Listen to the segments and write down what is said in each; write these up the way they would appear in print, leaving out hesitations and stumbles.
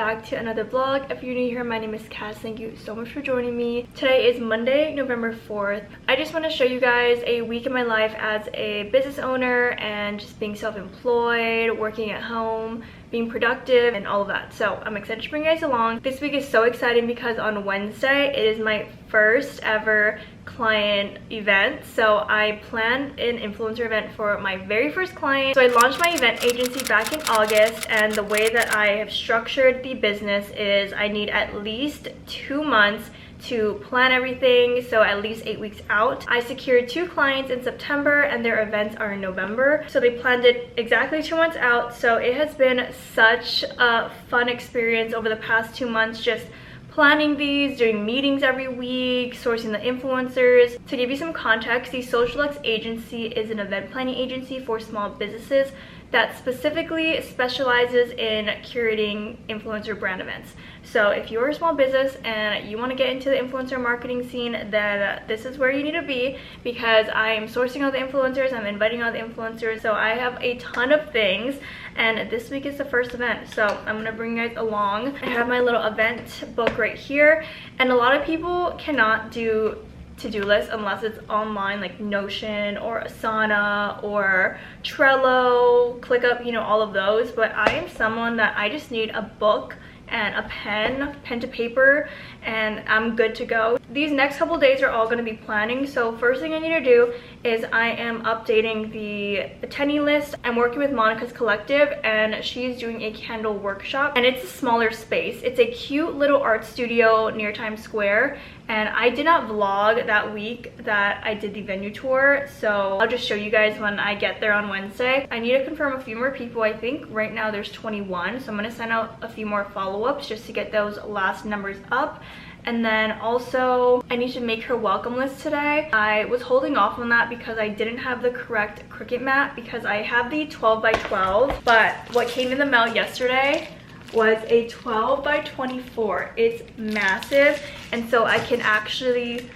back to another vlog. If you're new here, my name is Cass. Thank you so much for joining me. Today is Monday, November 4th. I just want to show you guys a week in my life as a business owner and just being self-employed, working at home, being productive, and all of that. So I'm excited to bring you guys along. This week is so exciting because on Wednesday it is my first ever client event. So I planned an influencer event for my very first client. So I launched my event agency back in August, and the way that I have structured the business is I need at least 2 months to plan everything, so at least 8 weeks out. I secured 2 clients in September and their events are in November, so they planned it exactly 2 months out. So it has been such a fun experience over the past 2 months, just planning these, doing meetings every week, sourcing the influencers. To give you some context, the LUXE agency is an event planning agency for small businesses that specifically specializes in curating influencer brand events. So if you're a small business and you want to get into the influencer marketing scene, then this is where you need to be, because I am sourcing all the influencers, I'm inviting all the influencers. So I have a ton of things, and this week is the first event, so I'm gonna bring you guys along. I have my little event book right here, and a lot of people cannot do to-do list unless it's online, like Notion or Asana or Trello, ClickUp, you know, all of those. But I am someone that I just need a book and a pen to paper, and I'm good to go. These next couple days are all going to be planning. So first thing I need to do is I am updating the attendee list. I'm working with Monica's Collective, and she's doing a candle workshop, and it's a smaller space. It's a cute little art studio near Times Square, and I did not vlog that week that I did the venue tour, so I'll just show you guys when I get there on Wednesday. I need to confirm a few more people. I think right now there's 21, so I'm going to send out a few more follow-ups just to get those last numbers up. And then also I need to make her welcome list today. I was holding off on that because I didn't have the correct Cricut mat, because I have the 12 by 12, but what came in the mail yesterday was a 12 by 24. It's massive, and so I can actually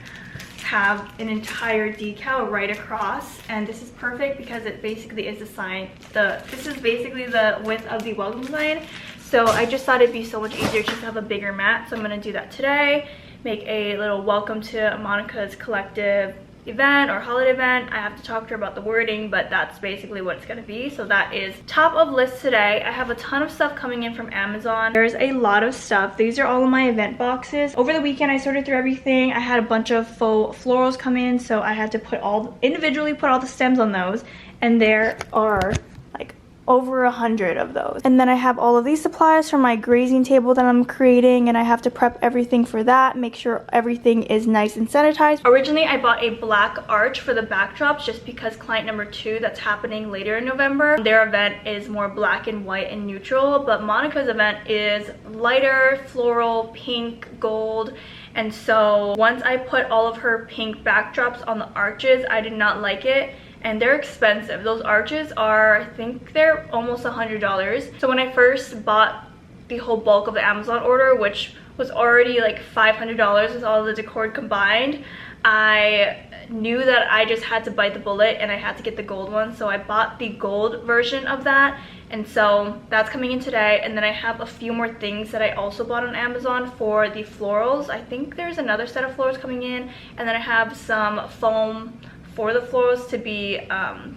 have an entire decal right across, and this is perfect because it basically is the sign. This is basically the width of the welcome sign. So I just thought it'd be so much easier just to have a bigger mat, so I'm gonna do that today. Make a little welcome to Monica's Collective event or holiday event. I have to talk to her about the wording, but that's basically what it's gonna be. So that is top of list today. I have a ton of stuff coming in from Amazon. There's a lot of stuff. These are all of my event boxes. Over the weekend I sorted through everything. I had a bunch of faux florals come in, so I had to individually put all the stems on those, and there are like over 100 of those. And then I have all of these supplies for my grazing table that I'm creating, and I have to prep everything for that, make sure everything is nice and sanitized. Originally I bought a black arch for the backdrops just because client number 2 that's happening later in November, their event is more black and white and neutral, but Monica's event is lighter, floral, pink, gold. And so once I put all of her pink backdrops on the arches, I did not like it. And they're expensive. Those arches are, I think they're almost $100. So when I first bought the whole bulk of the Amazon order, which was already like $500 with all the decor combined, I knew that I just had to bite the bullet and I had to get the gold one. So I bought the gold version of that, and so that's coming in today. And then I have a few more things that I also bought on Amazon for the florals. I think there's another set of florals coming in, and then I have some foam for the florals to be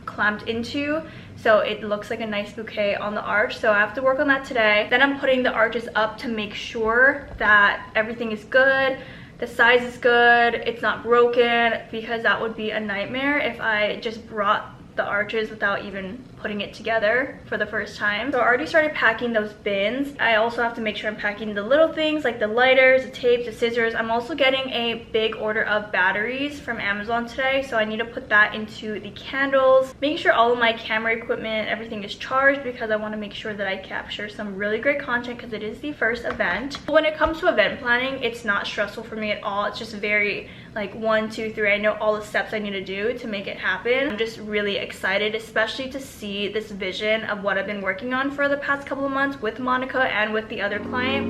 clamped into, so it looks like a nice bouquet on the arch. So I have to work on that today. Then I'm putting the arches up to make sure that everything is good, the size is good, it's not broken, because that would be a nightmare if I just brought the arches without even putting it together for the first time. So I already started packing those bins. I also have to make sure I'm packing the little things like the lighters, the tapes, the scissors. I'm also getting a big order of batteries from Amazon today, so I need to put that into the candles. Making sure all of my camera equipment, everything is charged, because I want to make sure that I capture some really great content, because it is the first event. When it comes to event planning, it's not stressful for me at all. It's just very like 1, 2, 3. I know all the steps I need to do to make it happen. I'm just really excited, especially to see this vision of what I've been working on for the past couple of months with Monica and with the other client.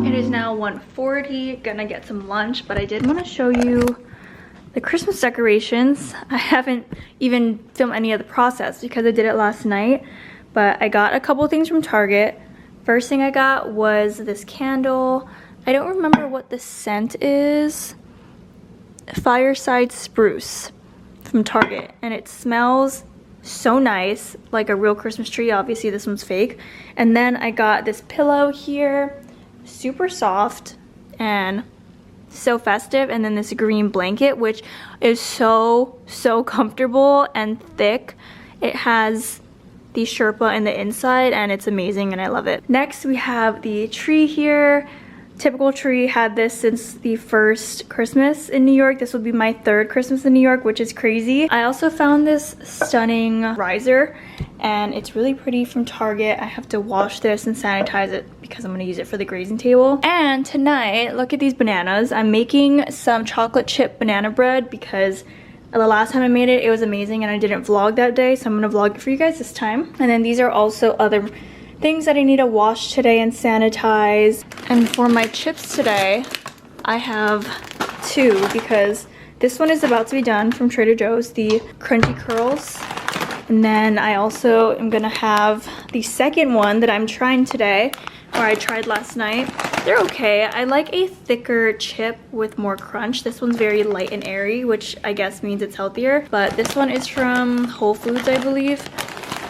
It is now 1:40, gonna get some lunch, but I did want to show you the Christmas decorations. I haven't even filmed any of the process because I did it last night, but I got a couple things from Target. First thing I got was this candle. I don't remember what the scent is. Fireside Spruce from Target, and it smells so nice, like a real Christmas tree. Obviously this one's fake. And then I got this pillow here, super soft and so festive, and then this green blanket, which is so comfortable and thick. It has the Sherpa in the inside and it's amazing and I love it. Next we have the tree here. Typical tree. Had this since the first Christmas in New York. This will be my third Christmas in New York, which is crazy. I also found this stunning riser and it's really pretty from Target. I have to wash this and sanitize it because I'm gonna use it for the grazing table. And tonight, look at these bananas. I'm making some chocolate chip banana bread because the last time I made it, it was amazing and I didn't vlog that day, so I'm gonna vlog it for you guys this time. And then these are also other things that I need to wash today and sanitize. And for my chips today, I have two because this one is about to be done from Trader Joe's, the crunchy curls. And then I also am gonna have the second one that I'm trying today, or I tried last night. They're okay. I like a thicker chip with more crunch. This one's very light and airy, which I guess means it's healthier. But this one is from Whole Foods, I believe.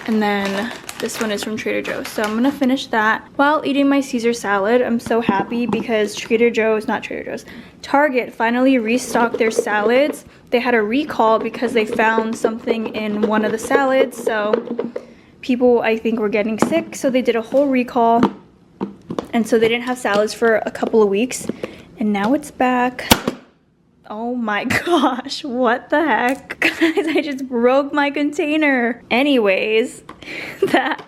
And then this one is from Trader Joe's. So I'm gonna finish that while eating my Caesar salad. I'm so happy because Target finally restocked their salads. They had a recall because they found something in one of the salads. So people, I think, were getting sick. So they did a whole recall. And so they didn't have salads for a couple of weeks. And now it's back. Oh my gosh, what the heck? Guys, I just broke my container. Anyways, that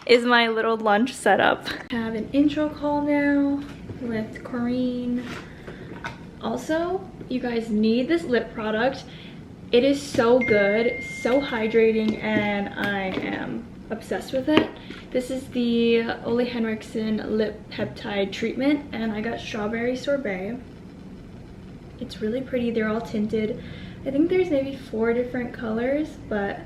is my little lunch setup. I have an intro call now with Corinne. Also, you guys need this lip product. It is so good, so hydrating, and I am obsessed with it. This is the Ole Henriksen Lip Peptide Treatment, and I got Strawberry Sorbet. It's really pretty. They're all tinted. I think there's maybe 4 different colors, but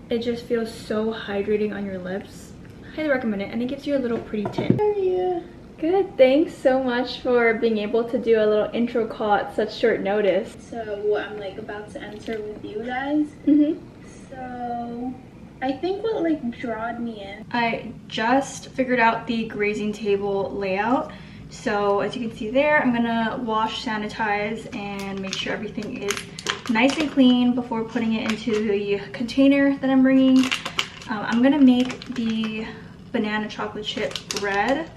it just feels so hydrating on your lips. Highly recommend it, and it gives you a little pretty tint. How are you? Good. Thanks so much for being able to do a little intro call at such short notice. So I'm like about to enter with you guys. So I think what like drawed me in. I just figured out the grazing table layout. So as you can see there, I'm gonna wash, sanitize, and make sure everything is nice and clean before putting it into the container that I'm bringing. I'm gonna make the banana chocolate chip bread.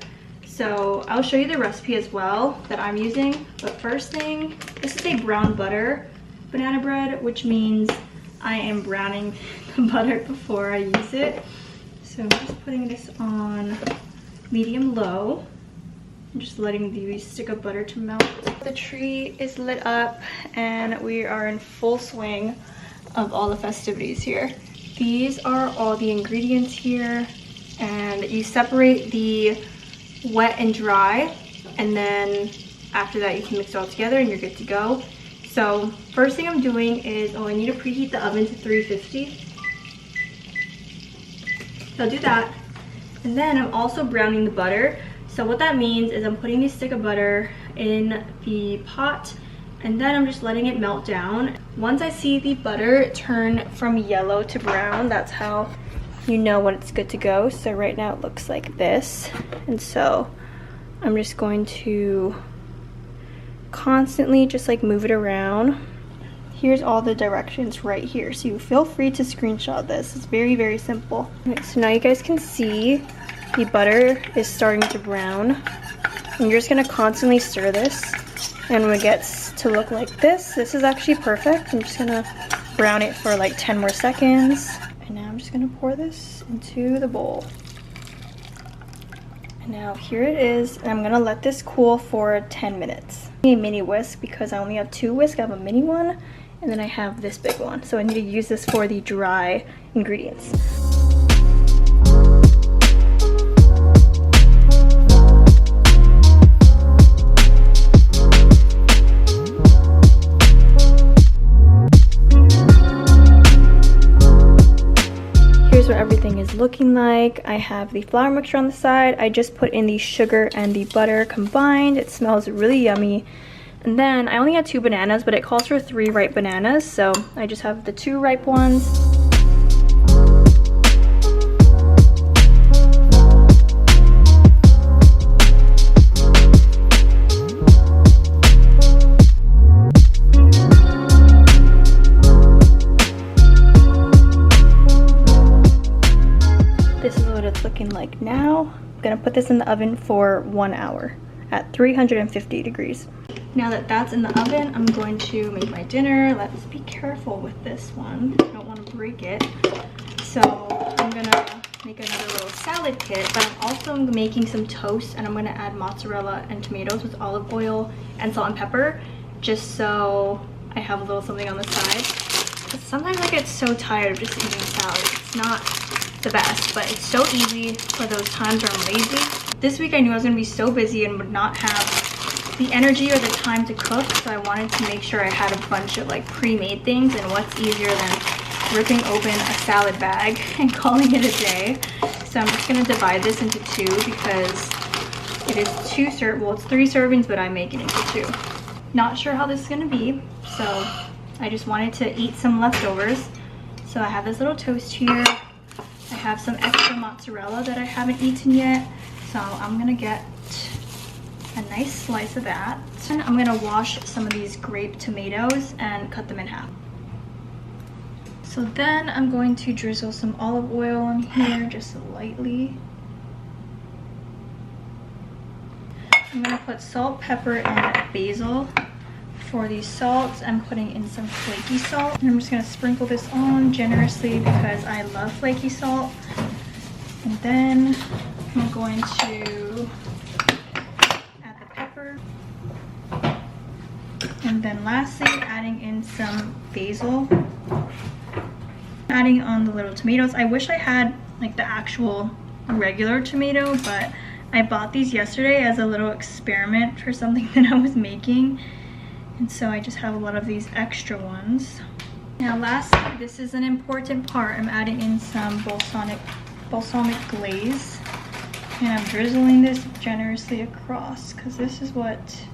So I'll show you the recipe as well that I'm using. But first thing, this is a brown butter banana bread, which means I am browning the butter before I use it. So I'm just putting this on medium low. I'm just letting the stick of butter to melt. The tree is lit up and we are in full swing of all the festivities here. These are all the ingredients here, and you separate the wet and dry, and then after that you can mix it all together and you're good to go. So first thing I'm doing is, I need to preheat the oven to 350. So I'll do that. And then I'm also browning the butter. So what that means is I'm putting the stick of butter in the pot, and then I'm just letting it melt down. Once I see the butter turn from yellow to brown, that's how you know when it's good to go. So right now it looks like this. And so I'm just going to constantly just like move it around. Here's all the directions right here, so you feel free to screenshot this. It's very simple. Okay, so now you guys can see the butter is starting to brown, and you're just gonna constantly stir this, and when it gets to look like this is actually perfect. I'm just gonna brown it for like 10 more seconds, and now I'm just gonna pour this into the bowl. And now here it is, and I'm gonna let this cool for 10 minutes. A mini whisk because I only have 2 whisks. I have a mini one, and then I have this big one, so I need to use this for the dry ingredients. everything is looking like. I have the flour mixture on the side. I just put in the sugar and the butter combined. It smells really yummy. And then I only had 2 bananas, but it calls for 3 ripe bananas, so I just have the 2 ripe ones. This is what it's looking like now. I'm gonna put this in the oven for 1 hour at 350 degrees. Now that that's in the oven, I'm going to make my dinner. Let's be careful with this one. I don't want to break it. So I'm gonna make another little salad kit, but I'm also making some toast, and I'm gonna add mozzarella and tomatoes with olive oil and salt and pepper, just so I have a little something on the side. Because sometimes I get so tired of just eating salad. It's not the best, but it's so easy for those times where I'm lazy. This week I knew I was gonna be so busy and would not have the energy or the time to cook, so I wanted to make sure I had a bunch of like pre-made things, and what's easier than ripping open a salad bag and calling it a day. So I'm just gonna divide this into 2 because it is 2 well, it's 3 servings, but I make it into 2. Not sure how this is gonna be, so I just wanted to eat some leftovers. So I have this little toast here. I have some extra mozzarella that I haven't eaten yet, so I'm gonna get a nice slice of that. And I'm gonna wash some of these grape tomatoes and cut them in half. So then I'm going to drizzle some olive oil on here, just lightly. I'm gonna put salt, pepper, and basil. For the salt, I'm putting in some flaky salt. And I'm just gonna sprinkle this on generously because I love flaky salt. And then I'm going to add the pepper. And then lastly, adding in some basil. Adding on the little tomatoes. I wish I had like the actual regular tomato, but I bought these yesterday as a little experiment for something that I was making. And so I just have a lot of these extra ones. Now lastly, this is an important part. I'm adding in some balsamic glaze. And I'm drizzling this generously across because this is what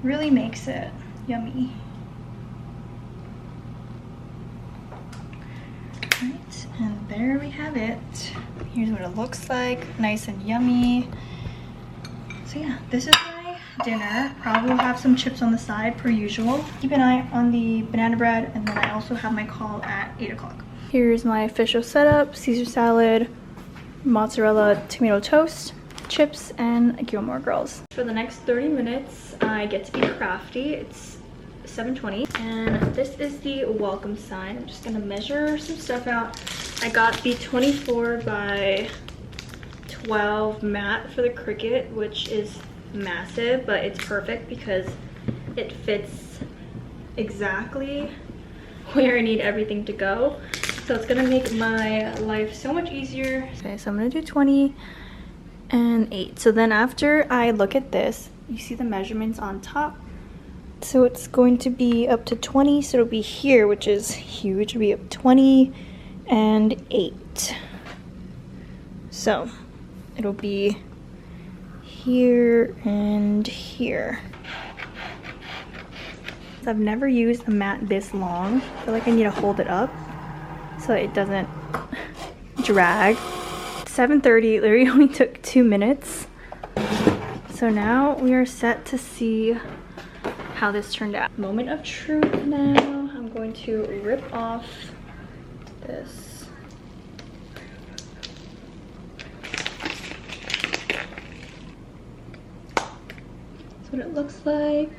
really makes it yummy. Right, and there we have it. Here's what it looks like, nice and yummy. So yeah, this is my dinner. Probably will have some chips on the side per usual. Keep an eye on the banana bread, and then I also have my call at 8 o'clock. Here's my official setup: Caesar salad, mozzarella tomato toast, chips, and Gilmore Girls. For the next 30 minutes, I get to be crafty. It's 7:20, and this is the welcome sign. I'm just gonna measure some stuff out. I got the 24 by 12 mat for the Cricut, which is massive, but it's perfect because it fits exactly where I need everything to go. So it's gonna make my life so much easier. Okay, so I'm gonna do 20 and 8. So then after I look at this, you see the measurements on top. So it's going to be up to 20, so it'll be here, which is huge. It'll be up 20 and 8. So it'll be here and here. I've never used a mat this long. I feel like I need to hold it up so it doesn't drag. 7:30, literally only took 2 minutes. So now we are set to see how this turned out. Moment of truth now. I'm going to rip off this. That's what it looks like.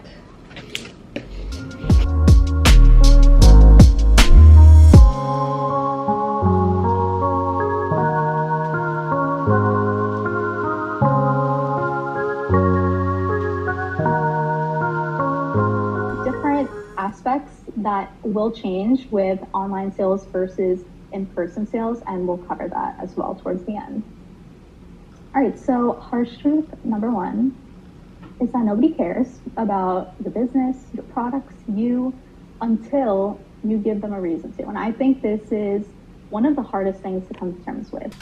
Aspects that will change with online sales versus in-person sales, and we'll cover that as well towards the end. All right, so harsh truth number 1 is that nobody cares about the business, your products, you, until you give them a reason to. And I think this is one of the hardest things to come to terms with.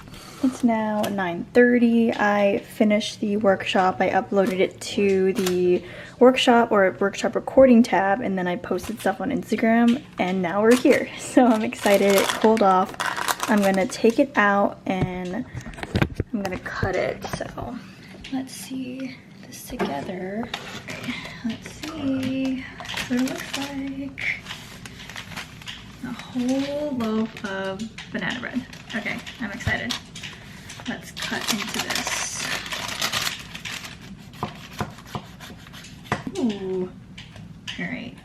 It's now 9:30. I finished the workshop. I uploaded it to the workshop recording tab, and then I posted stuff on Instagram, and now we're here. So I'm excited. It cooled off. I'm gonna take it out and I'm gonna cut it. So let's see this together. Let's see what it looks like. A whole loaf of banana bread. Okay, I'm excited. Let's cut into this. Ooh. Alright.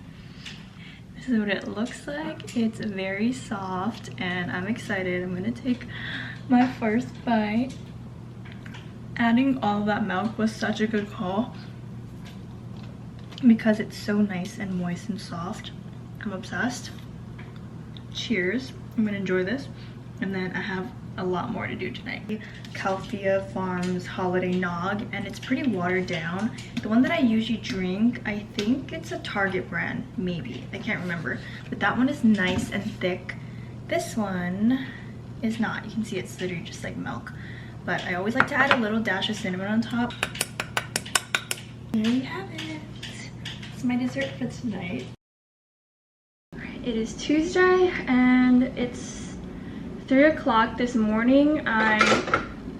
This is what it looks like. It's very soft and I'm excited. I'm gonna take my first bite. Adding all that milk was such a good call because it's so nice and moist and soft. I'm obsessed. Cheers. I'm gonna enjoy this. And then I have a lot more to do tonight. Calfia Farms Holiday Nog, and it's pretty watered down. The one that I usually drink, I think it's a Target brand, maybe. I can't remember. But that one is nice and thick. This one is not. You can see it's literally just like milk. But I always like to add a little dash of cinnamon on top. There you have it. It's my dessert for tonight. It is Tuesday and it's 3 o'clock this morning. I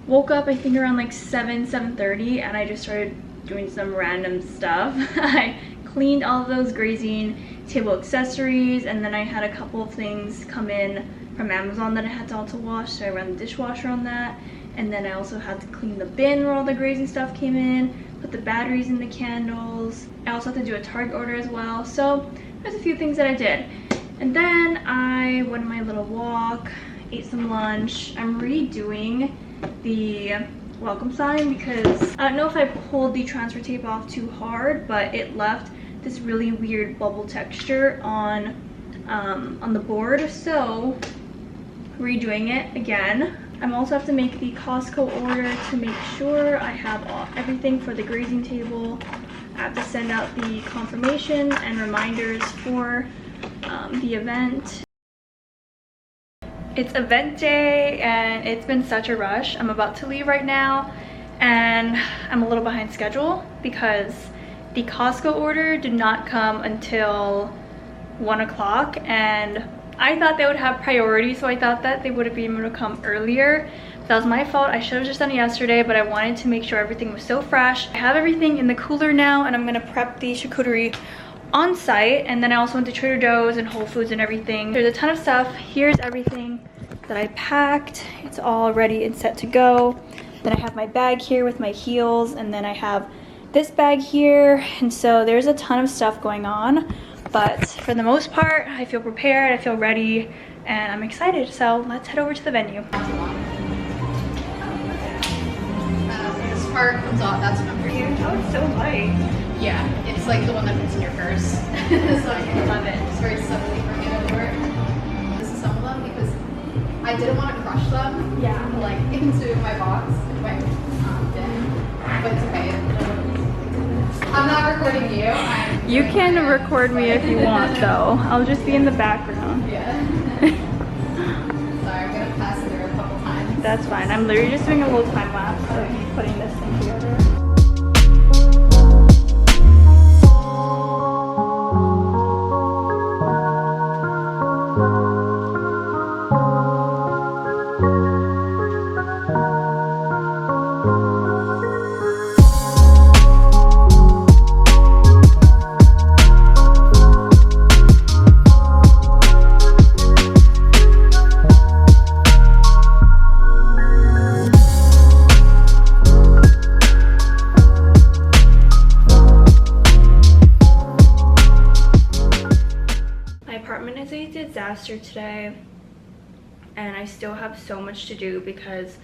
woke up I think around like 7:30 and I just started doing some random stuff. I cleaned all of those grazing table accessories, and then I had a couple of things come in from Amazon that I had to also wash, so I ran the dishwasher on that. And then I also had to clean the bin where all the grazing stuff came in, put the batteries in the candles. I also had to do a Target order as well. So there's a few things that I did. And then I went on my little walk, ate some lunch. I'm redoing the welcome sign because I don't know if I pulled the transfer tape off too hard, but it left this really weird bubble texture on the board. So redoing it again. I also have to make the Costco order to make sure I have everything for the grazing table. I have to send out the confirmation and reminders for the event. It's event day and it's been such a rush. I'm about to leave right now and I'm a little behind schedule because the Costco order did not come until 1 o'clock, and I thought they would have priority, so I thought that they would have been able to come earlier. That was my fault. I should have just done it yesterday, but I wanted to make sure everything was so fresh. I have everything in the cooler now, and I'm gonna prep the charcuterie on site. And then I also went to Trader Joe's and Whole Foods and everything. There's a ton of stuff. Here's everything that I packed. It's all ready and set to go. Then I have my bag here with my heels, and then I have this bag here. And so there's a ton of stuff going on. But for the most part, I feel prepared, I feel ready, and I'm excited. So let's head over to the venue. This part comes off, that's number 2. Oh, it's so light. Yeah, it's like the one that fits in your purse. So I love it. It's very subtly bring it over. This is some of them because I didn't want to crush them. Yeah. Like into my box, my bin. But it's okay. I'm not recording you. You can record me if you want, though. I'll just be in the background. Yeah. Sorry, I'm gonna pass through a couple times. That's fine. I'm literally just doing a little time lapse of me putting this thing together. Disaster today, and I still have so much to do because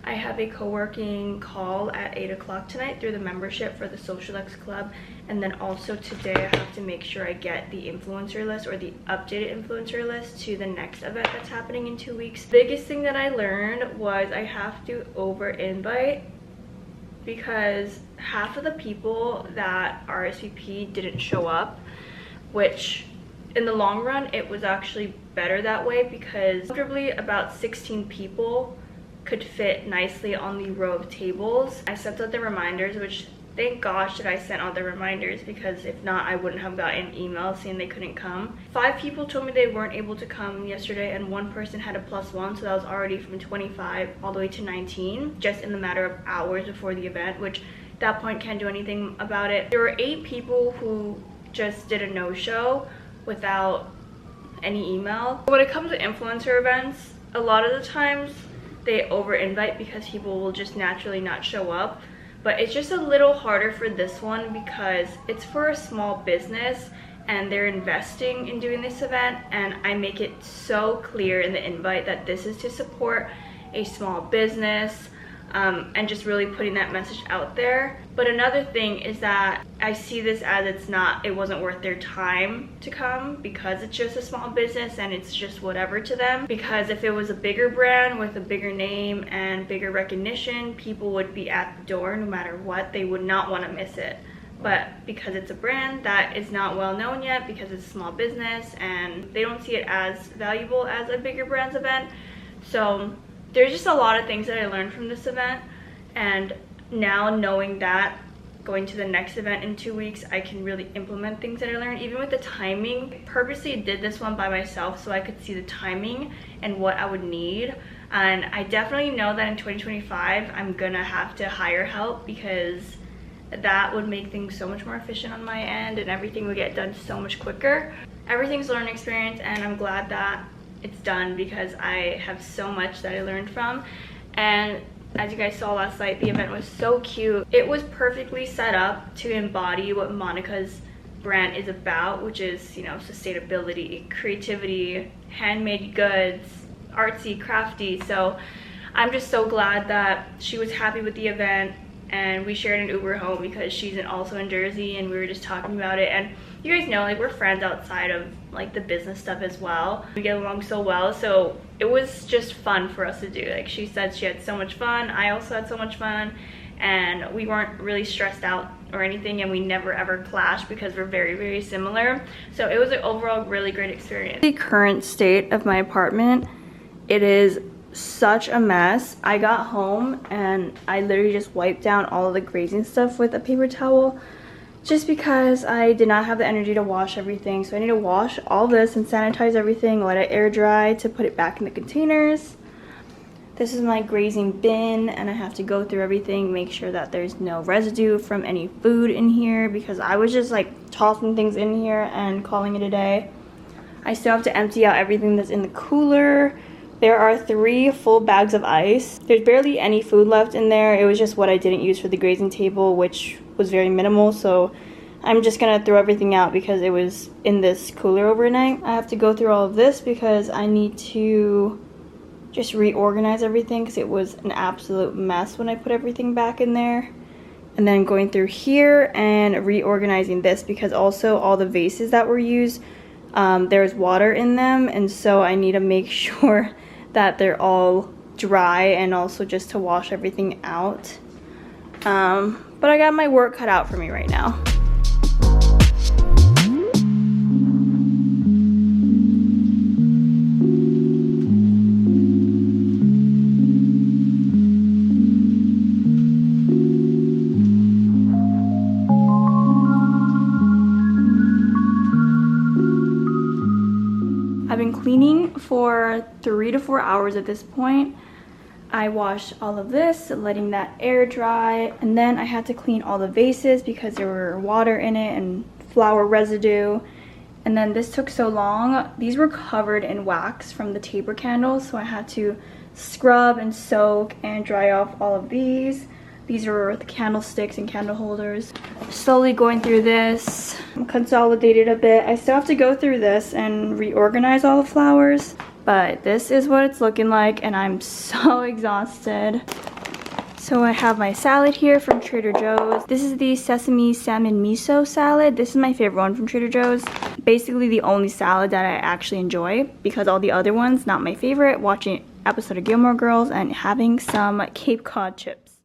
I have a co-working call at 8 o'clock tonight through the membership for the Social LUXE Club, and then also today I have to make sure I get the influencer list or the updated influencer list to the next event that's happening in 2 weeks. The biggest thing that I learned was I have to over invite because half of the people that RSVP didn't show up, which in the long run, it was actually better that way because comfortably about 16 people could fit nicely on the row of tables. I sent out the reminders, which thank gosh that I sent out the reminders, because if not, I wouldn't have gotten an email saying they couldn't come. 5 people told me they weren't able to come yesterday, and 1 person had a +1, so that was already from 25 all the way to 19, just in the matter of hours before the event, which at that point can't do anything about it. There were 8 people who just did a no-show without any email. When it comes to influencer events, a lot of the times they over-invite because people will just naturally not show up. But it's just a little harder for this one because it's for a small business and they're investing in doing this event, and I make it so clear in the invite that this is to support a small business, and just really putting that message out there. But another thing is that I see this as it wasn't worth their time to come because it's just a small business and it's just whatever to them. Because if it was a bigger brand with a bigger name and bigger recognition, people would be at the door no matter what. They would not want to miss it. But because it's a brand that is not well known yet, because it's a small business and they don't see it as valuable as a bigger brand's event, so there's just a lot of things that I learned from this event, and now knowing that going to the next event in 2 weeks, I can really implement things that I learned. Even with the timing, I purposely did this one by myself so I could see the timing and what I would need. And I definitely know that in 2025 I'm gonna have to hire help because that would make things so much more efficient on my end and everything would get done so much quicker. Everything's a learning experience, and I'm glad that it's done because I have so much that I learned from. And as you guys saw last night, the event was so cute. It was perfectly set up to embody what Monica's brand is about, which is, you know, sustainability, creativity, handmade goods, artsy, crafty. So I'm just so glad that she was happy with the event, and we shared an Uber home because she's also in Jersey, and we were just talking about it. And you guys know, like, we're friends outside of like the business stuff as well. We get along so well, so it was just fun for us to do. Like, she said she had so much fun, I also had so much fun, and we weren't really stressed out or anything, and we never ever clashed because we're very, very similar. So it was an overall really great experience. The current state of my apartment, it is such a mess. I got home and I literally just wiped down all of the grazing stuff with a paper towel just because I did not have the energy to wash everything. So I need to wash all this and sanitize everything, let it air dry to put it back in the containers. This is my grazing bin, and I have to go through everything, make sure that there's no residue from any food in here because I was just like tossing things in here and calling it a day. I still have to empty out everything that's in the cooler. There are 3 full bags of ice. There's barely any food left in there. It was just what I didn't use for the grazing table, which was very minimal. So I'm just gonna throw everything out because it was in this cooler overnight. I have to go through all of this because I need to just reorganize everything because it was an absolute mess when I put everything back in there. And then going through here and reorganizing this because also all the vases that were used, there's water in them, and so I need to make sure that they're all dry, and also just to wash everything out. But I got my work cut out for me right now. I've been cleaning for 3 to 4 hours at this point. I washed all of this, letting that air dry, and then I had to clean all the vases because there were water in it and flour residue. And then this took so long. These were covered in wax from the taper candles, so I had to scrub and soak and dry off all of these. These are the candlesticks and candle holders. Slowly going through this, consolidated a bit. I still have to go through this and reorganize all the flowers, but this is what it's looking like, and I'm so exhausted. So I have my salad here from Trader Joe's. This is the sesame salmon miso salad. This is my favorite one from Trader Joe's. Basically the only salad that I actually enjoy because all the other ones, not my favorite. Watching an episode of Gilmore Girls and having some Cape Cod chips.